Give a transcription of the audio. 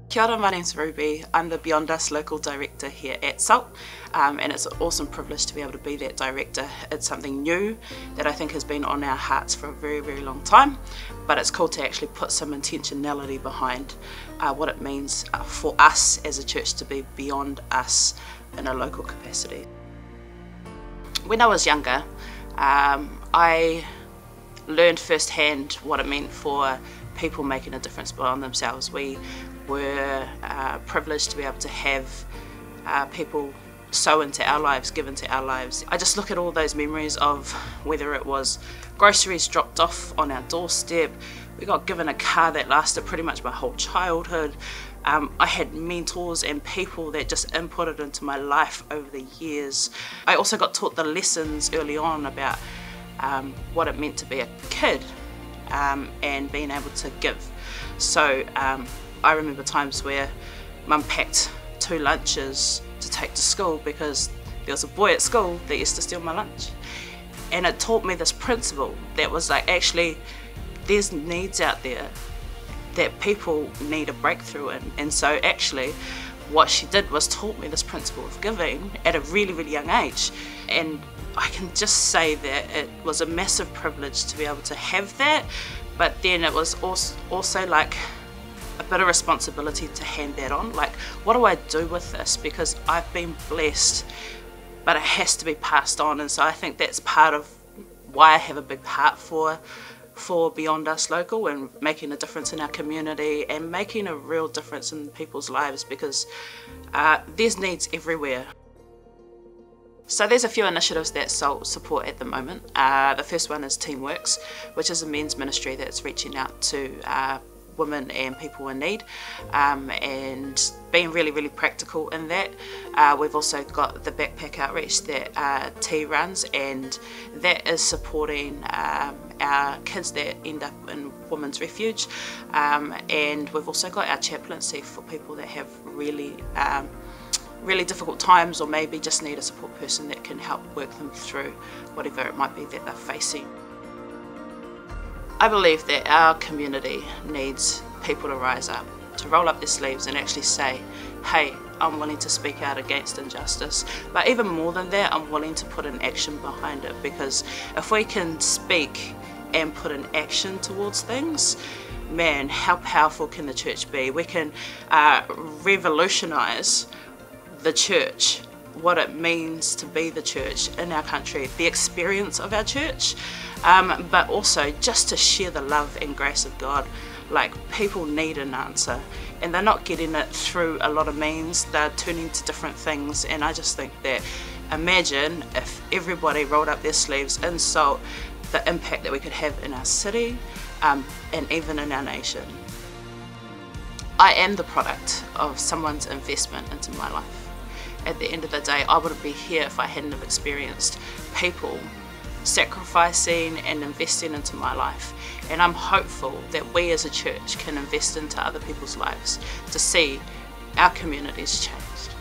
Kia ora, my name's Ruby. I'm the Beyond Us local director here at SALT, and it's an awesome privilege to be able to be that director. It's something new that I think has been on our hearts for a very, very long time, but it's cool to actually put some intentionality behind what it means for us as a church to be beyond us in a local capacity. When I was younger, I learned firsthand what it meant for people making a difference beyond themselves. We were privileged to be able to have people sow into our lives, give into our lives. I just look at all those memories of whether it was groceries dropped off on our doorstep, we got given a car that lasted pretty much my whole childhood. I had mentors and people that just inputted into my life over the years. I also got taught the lessons early on about what it meant to be a kid and being able to give. So I remember times where Mum packed 2 lunches to take to school because there was a boy at school that used to steal my lunch. And it taught me this principle that was like, actually, there's needs out there that people need a breakthrough in. And so actually what she did was taught me this principle of giving at a really, really young age. And I can just say that it was a massive privilege to be able to have that, but then it was also like a bit of responsibility to hand that on. Like, what do I do with this? Because I've been blessed, but it has to be passed on. And so I think that's part of why I have a big heart for Beyond Us Local and making a difference in our community and making a real difference in people's lives, because there's needs everywhere. So there's a few initiatives that SALT support at the moment. The first one is Teamworks, which is a men's ministry that's reaching out to women and people in need, and being really, really practical in that. We've also got the backpack outreach that T runs, and that is supporting our kids that end up in women's refuge, and we've also got our chaplaincy for people that have really difficult times, or maybe just need a support person that can help work them through whatever it might be that they're facing. I believe that our community needs people to rise up, to roll up their sleeves and actually say, hey, I'm willing to speak out against injustice. But even more than that, I'm willing to put an action behind it, because if we can speak and put an action towards things, man, how powerful can the church be? We can revolutionise the church, what it means to be the church in our country, the experience of our church, but also just to share the love and grace of God. Like, people need an answer, and they're not getting it through a lot of means, they're turning to different things. And I just think that, imagine if everybody rolled up their sleeves in SALT, the impact that we could have in our city and even in our nation. I am the product of someone's investment into my life. At the end of the day, I wouldn't be here if I hadn't have experienced people sacrificing and investing into my life. And I'm hopeful that we as a church can invest into other people's lives to see our communities changed.